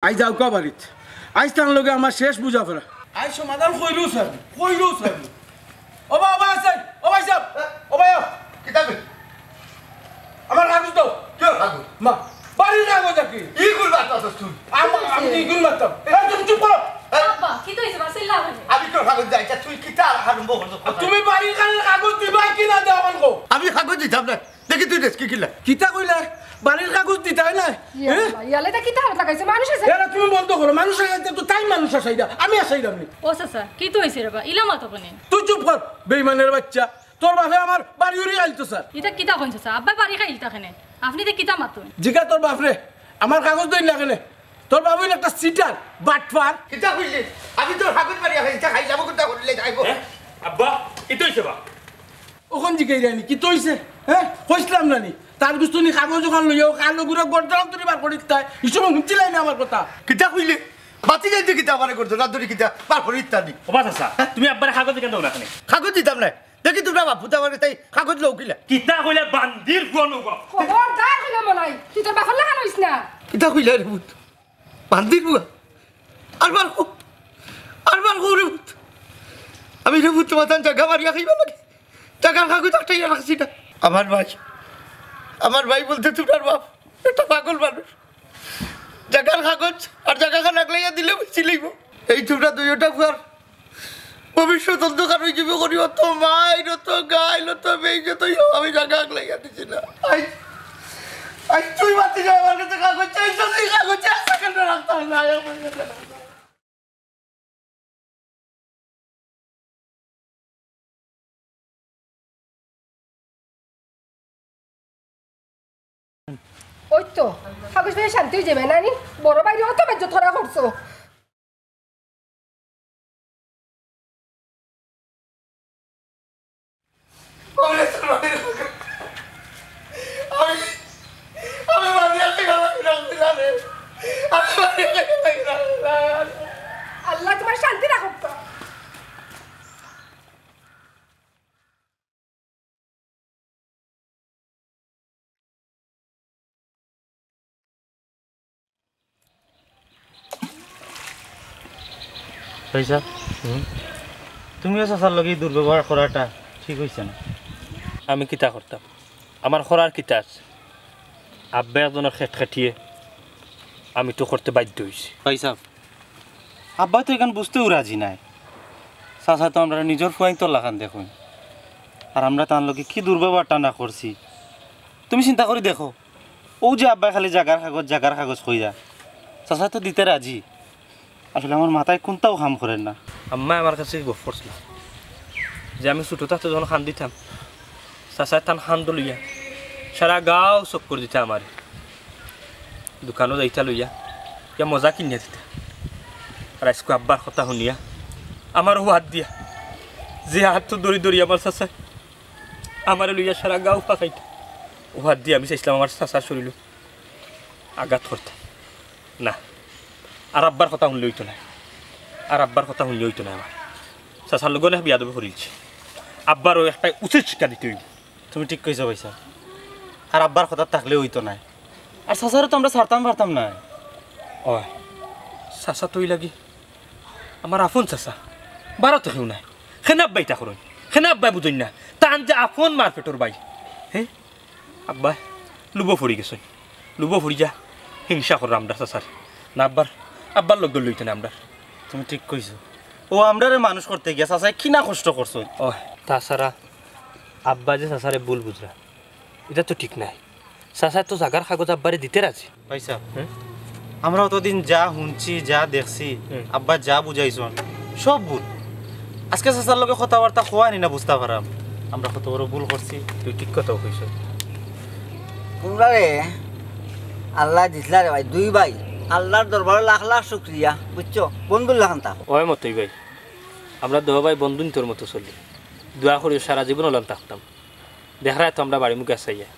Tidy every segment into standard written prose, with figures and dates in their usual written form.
I যাও কা বাড়িত আইস তার লগে আমার শেষ বুঝা ফেরা আই সমাধান কইরু স্যার ও বাবা আছে ও ভাই সাহেব ও ভাই কিতাবে আমার কাগজ দাও কি কাগজ মা বাড়ির কাগজ কি ইগুল বাতাস তুই আমি ইগুল মারতাম এই তুমি চুপ করো আব্বা কি তো হইছে বাসিল্লা হবে আমি তোর কাগজ যাইতা তুই কিতা আরম্ভ করছ তুমি বাড়ির কাগজ দিবা কি না দাও আমাকে আমি কাগজ দিতাম না দেখি তুই দেখ কি কিলা কিতা কইলা বাড়ির কাগজ দিতাই না ইয়ালে তা কি তাহত লাগাইছে মানুষ আছে এরা তুমি বন্ধ করো মানুষ আইতে তো তাই মানুষ আসাইদা আমি আসাইদাম নি ও চাচা কি তো হইছে রে বা ইলামা তো কোনে তুই চুপ কর বেঈমানের বাচ্চা তোর বাপে আমার বাড়ি উড়ি আইতো স্যার এটা কিতা কইছ চাচা আব্বা বাড়ি খাইলতা কেনে আপনি তে কিতা মাতুন জিকা তোর বাপরে আমার কাগজ দই না কেনে তোর বাবু একটা সিটার বাটফার কিতা কইলি আমি তোর কাগজ মারিয়া খাইতা খাই যাব কোনটা করলে যাইবো আব্বা কি তৈছে বা ওখান জিকাই রানি কি তইছে হ্যাঁ কইছিলাম না নি তার গুস্তনি কাগজ ওখান লইও কালো গুড়া গড়দাও তুই বার করি তাই ইসব হুঁচিলাই না আমার কথা কিতা কইলি বাতি যাইতে কিতা মানে করছ রাত কিতা পার করি ইত্যাদি ও বাস আসা তুমি আব্বার কাগজ কেন দাও না কেন কাগজ দিতাম না দেখি তোমরা বাপু তামারে তাই কাগজ লউকিলা কিতা কইলে বান্দির কোন গো খবরদার হইলো মলাই তুই তোর বাপর লাগা হইছ না কিতা কইলা রে ভূত বান্দির বুয়া আর বার রে ভূত আমি রে ভূত তোমার জায়গা মারিয়া খাইবা লাগে জায়গার কাগজ একটাই রাখছি না আমার ভাই বলতে তোমার বাপ একটা পাগল মানুষ জায়গার কাগজ আর জায়গা রাখলাইয়া দিলে বুঝছি লইব এই তোমরা দুইটা ফুয়ার ভবিষ্যৎ অন্ধকার হয়ে যাবে করিব তো মাইর তো গাইল তো বেইজ তো আমি জায়গা রাখলাইয়া দিছি না আই তুই বাতি যাও আমার কাছে কাগজ চাইছো তুই কাগজ চাইছো কেন রাখতাম না ওই তো কাগজ পেয়ে শান্তি হয়ে যাবে নানি বড় বাইরে অত বেজ্জ ধরা করছো আল্লাহ তোমার শান্তি রাখুক তো পয়সা তুমিও চাচার লগে দুর্ব্যবহার করাটা ঠিক হয়েছে না আমি কিতা করতাম আমার খরার কিতা আছে আব্বা একজনের খেট খাটিয়ে আমি তো করতে বাধ্য হয়েছি পয়সা আব্বা তো এখান বুঝতেও রাজি নাই চাচা তো আমরা নিজের ফুয়াই তো লাগান দেখুন আর আমরা তার লগে কি দুর্ব্যবহারটা না করছি তুমি চিন্তা করে দেখো ও যে আব্বা খালি জাগার কাগজ কইরা চাচা তো দিতে রাজি আসলে আমার মাথায় কোনটাও কাম করেন না আম্মা আমার কাছে গপ করছিল যে আমি ছোটো থাকতে যখন খান দিতাম চাচায় তান খান লইয়া সারা গাঁও চক্কর দিতা আমার দোকানও যাইতা লইয়া ইয়া মজা কিনিয়া দিতা আর আজকে আব্বার কথা শুনিয়া আমারও হাত দিয়া যে হাতটো দৌড়ি আমার চাচায় আমার লইয়া সারা গাঁও ফাঁকাইতা ও হাত দিয়ে আমি চাইছিলাম আমার চাচার শরীর আঘাত করতাম না আর আব্বার কথা শুনলে হইতো না আমার চাচার লগে বিয়া দেবে করিলছে আব্বারও একটা উচিত শিক্ষা দিতে হইব তুমি ঠিক কইছো পয়সা আর আব্বার কথা থাকলে হইতো না আর চাচারও তো আমরা ছাড়তাম পারতাম না ও চাচা তুই লাগি আমার আফন চাচা বারো তো কেউ নাই সেনে আব্বাই তা করুন সেনে আব্বাই বুঝুন না টান যে আফন মার পেটর বাই হে আব্বাই লুবো ফুরি গেছেন লুবো ফুরি যা হিংসা কর আমরা চাচার না আব্বার লোক লইতো না আমরা তুমি ঠিক কইছো ও আমরারে মানুষ করতে গিয়া চাচাই কি না কষ্ট করছো ও তাছাড়া আব্বা যে চাচারে ভুল বুঝরা এটা তো ঠিক নাই চাচার তো জাগার কাগজ আব্বারে দিতে রাজি পয়সা আমরা অতদিন যা শুনছি যা দেখছি আব্বা যা বুঝাইছন সব ভুল আজকে চাচার লগে কথাবার্তা হওয়ানি না বুঝতে পারাম আমরা কত বড় ভুল করছি তুই ঠিক কথাও কইছ তোমরারে আল্লাহ দিছিলা রে ভাই দুই ভাই আল্লাহর দরবারে লাখ লাখ শুক্রিয়া বুঝছো বন্ধুর লাখান তা ওই মতোই ভাই আমরা দোয়া ভাই বন্ধুন তোর মতো চলি দোয়া করি সারা জীবন ওলাম থাকতাম দেখায় তো আমরা বাড়ি মুখে আসাইয়া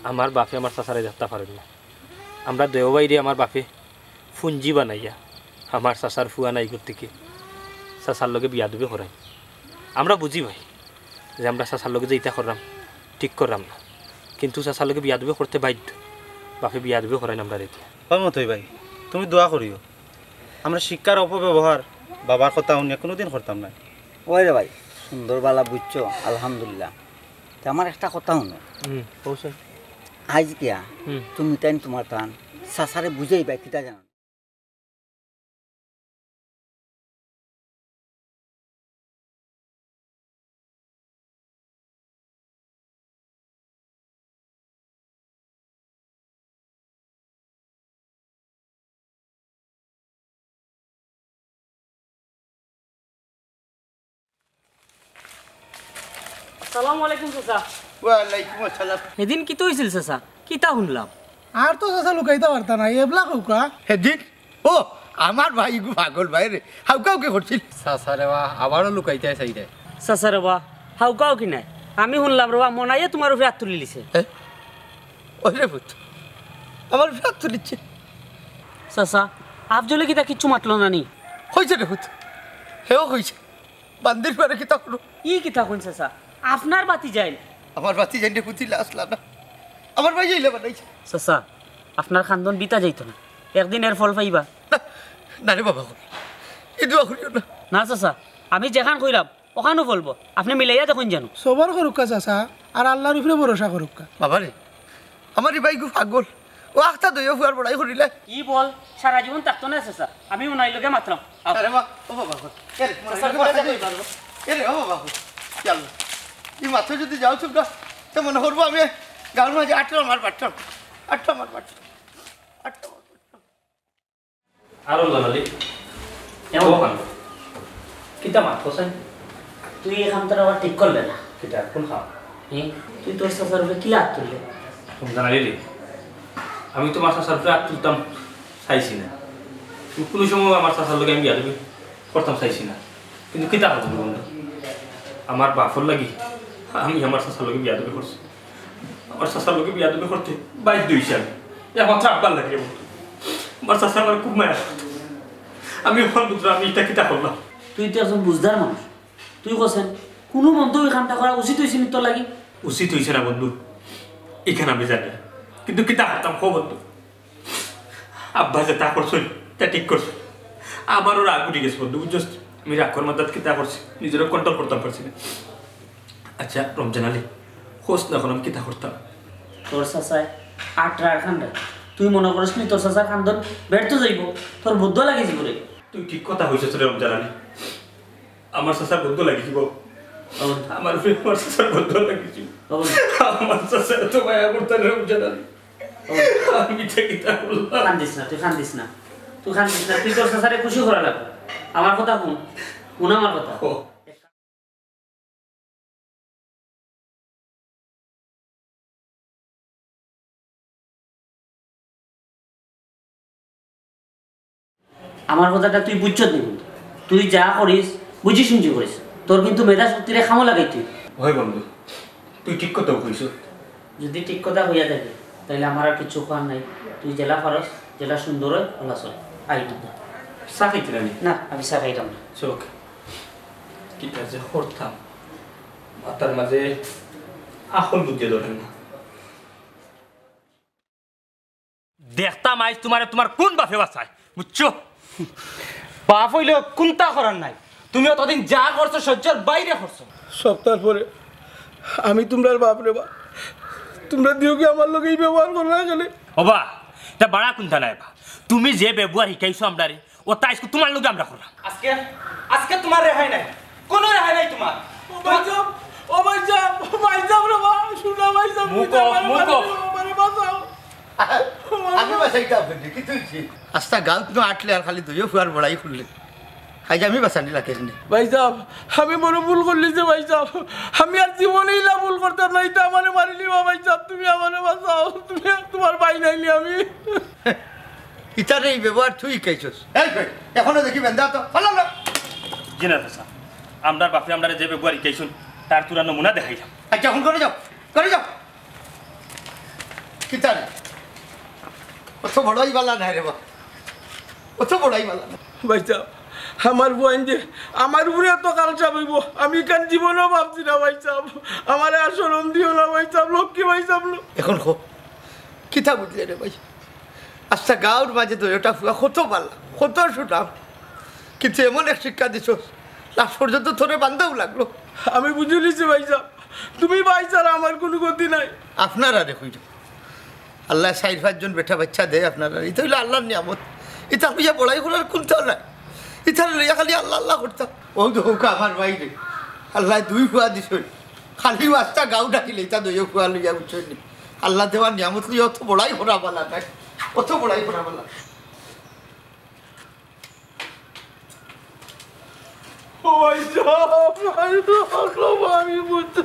আমার বাপে আমার চাচারে যাত্রা পারেন না আমরা দেও বাইরে আমার বাপে ফুঞ্জি বানাইয়া আমার চাচার ফুয়া নাই করতে কি চাচার লগে বিয়া দুবে করাই আমরা বুঝি ভাই যে আমরা চাচার লগে যে ইটা করলাম ঠিক করলাম না কিন্তু চাচার লগে বিয়া দুবে করতে বাধ্য বাপে বিয়া দুবে করাই আমরা রেতিয়া হয় মতোই ভাই তুমি দোয়া করিও আমরা শিক্ষার অপব্যবহার বাবার কথা শুনিয়া কোনোদিন করতাম না। ওই রে ভাই সুন্দর বালা বুঝছো আলহামদুলিল্লাহ। তা আমার একটা কথা শুনো, আজ কিয়া তুমি তাই তোমার টান সাসারে বুঝাইবা কিটা জানো? আসসালামু আলাইকুম চাচা। ওয়ালাইকুম আসসালাম। সেদিন কি তো হয়েছিল চাচা? কিতা শুনলাম? আর তো চাচা লুকাইতে পারতা না এবলা কৌকা। সেদিন ও আমার ভাই গু পাগল ভাই রে হাউকাউকে করছিল। আবারও লুকাইতে চাইতে চাচা রবা হাউকাও কি নাই? আমি শুনলাম রবা মনাইয়ে তোমার উপরে হাত তুলি লিছে। ওরে পুত আমার ভাত তুলিচ্ছে। চাচা আফজলে কিতা কিচ্ছু মাতলো না নি? হয়েছে রে পুত, হেও হয়েছে। বান্দির পারে কিতা করো? ই কিতা কোন চাচা? আপনার বাতি যাইল। আমার বাতি জানতে পুতিলে আসলা না, আমার ভাই যাইলে বানাইছে। চাচা আপনার খান্দন বিতা যাইতো না, একদিন এর ফল পাইবা। না রে বাবা এই দোয়া করিও না। না চাচা আমি যেখান কইলাম ওখানেও বলবো, আপনি মিলাইয়া দেখুন জানো। সবার করুকা চাচা আর আল্লাহর উপরে ভরসা করুকা। বাবা রে আমার এই ভাই গু পাগল, ও আখটা দইও ফুয়ার বড়াই করিলে। কি বল সারা জীবন থাকতো না চাচা, আমি উনাই লোকে মাত্রাম। আরে মা ও বাবা এরে এরে ও বাবা চল এই মাত্র যদি যাও তোমরা তো মনে করবো আমি গাঁর মাঝে আটটা মার পারতাম। আরো জানালি কিতা মাত কোসাই তুই এখান থেকে আবার ঠিক করলে না। কিতা কোন খাও তুই তোর চাচার উপরে কি হাত তুললে? তুমি জানালি রে আমি তোমার চাচার উপরে হাত তুলতাম চাইছি না, কোনো সময় আমার চাচার লোক আমি বিয়া দেবি করতাম চাইছি না, কিন্তু কিতা কথা বন্ধু আমার বাপর লাগি আমি আমার চাচার লোকে বিয়া দেবি করছি। আমার চাচার লোকে বিয়া দেবি করতে বাধ্য হইছি আমি, একমাত্র আব্বার লাগে বন্ধু। আমার চাচা আমার খুব মায়া, আমি এখন বুঝলাম আমি এটা কিতা করলাম। তুই তো একজন বুঝদার মানুষ, তুই কোসেন কোনো মন্ত্র ওই কামটা করা উচিত হয়েছে তোর লাগি? উচিত হয়েছে না বন্ধু এখানে আমি জানি, কিন্তু কিতা করতাম খো বন্ধু। আব্বা যে তা করছো তা ঠিক করছো, আমারও রাগ উঠে গেছে বন্ধু বুঝছো। আমি রাগর মাদাত কিতা করছি নিজেরও কন্ট্রোল করতাম পারছি না। আচ্ছা রমজান আলী খোঁজ না এখন আমি কিতা করতাম? তোর চাচায় আটরার খান্ডা, তুই মনে করিস নি তোর চাচার খান্দন ব্যর্থ যাইব? তোর বুদ্ধ লাগে জীবনে। তুই ঠিক কথা হয়েছে রে রমজান আলী, আমার চাচার বুদ্ধ লাগিয়েছিল, আমার আমার চাচার বুদ্ধ লাগিয়েছিল, আমার চাচার তো মায়া করতেন রমজান আলী। আমি কিতা করলাম? কান্দিস না, তুই কান্দিস না, তুই কান্দিস না, তুই তোর চাচারে খুশি করা লাগবে। আমার কথা শুন আমার কথা। আমার কথাটা তুই বুঝছ নি, তুই যা করিস বুঝি শুনছি করিস, তোর কিন্তু মেধা শক্তিরে খামো লাগাই তুই। হয় বন্ধু তুই ঠিক কথা কইছ। যদি ঠিক কথা হইয়া থাকে তাহলে আমার আর কিছু খাওয়ার নাই। তুই জেলা পারস, জেলা সুন্দর হয় ওলা চল আইতাম না। চা খাইছিলাম না আমি চা খাইতাম না। চোখ কিতা যে করতাম মাথার মাঝে আসল বুঝিয়ে ধরেন না। দেখতাম আজ তোমার কোন বাপে বাঁচায় বুঝছো? বাপ হইলে কোনটা করার নাই, তুমি অতদিন যা করছো সহ্যের বাইরে করছো। সপ্তাহ পরে আমি তোমরার বাপ রে বা, তোমরা দিও কি আমার লোক এই ব্যবহার করো না গেলে? ওবা এটা বাড়া কোনটা নাই বা, তুমি যে ব্যবহার শিখাইছো আমরা রে ও তাই তোমার লোক আমরা করলাম। আজকে আজকে তোমার রেহাই নাই, কোনো রেহাই নাই তোমার। ও ভাই যাব রে বা, শুনা ভাই যাব মানে বাঁচাও। আমি বাসাইতাম কি তুই আস্তা গাল তুমি আটলে আর খালি দইও ফুয়ার বড়াই খুললে, আজ আমি বাসানি লাগে ভাই সাহেব আমি বড় ভুল করলি যে ভাই সাহেব, আমি আর জীবনেই না ভুল করতাম না, এটা আমারে মারিলি ভাই সাহেব, তুমি আমারে বাঁচাও, তুমি তোমার ভাই নাইলি আমি। ইতারে এই ব্যবহার তুই খাইছস এখনো দেখি বেন্দা তো ভালো না জিনা চাচা আমরা বাপে আমরা যে ব্যবহার শিখাইছুন তার তুরা নমুনা দেখাইলাম। আচ্ছা এখন করে যাও কিতারে অত বড়াই বালা নাই রে বা, অত বড়াই বালা না। ভাই সাহেব আমার বোন যে আমার উপরে এত কালচা বইব আমি কেন জীবনেও ভাবছি না ভাই সাহেব, আমার আর শরম দিও না ভাই সাহেব, লক্ষ্মী ভাই সাহেব। এখন খো কিতা বুঝলে রে ভাই, আচ্ছা গাঁর মাঝে দুইটা ফুয়া কত ভালো কত শুনাম, কিন্তু এমন এক শিক্ষা দিছ লাস্ট পর্যন্ত তোরে বান্ধাও লাগলো। আমি বুঝে নিছি ভাই সাহেব, তুমি ভাই ছাড়া আমার কোনো গতি নাই। আপনারা দেখুন আল্লাহ 4-5 বেটা বাচ্চা দেয় আপনারা, এটা হইলে আল্লাহর নিয়ামত। ইটা লইয়া বড়াই করার কোনটাও নাই, ইটা লইয়া খালি আল্লাহ আল্লাহ করতাম। ও দৌকা আমার বাইরে আল্লাহ 2 ফুয়া দিছ, খালি বাচ্চা গাঁও ডাকিলে এটা 2 ফুয়া লইয়া বুঝছেন। আল্লাহ দেওয়ার নিয়ামত লইয়া অত বড়াই করা বলা নাই, অত বড়াই করা বলা। ও ভাই সাহেব, আমি বুঝতে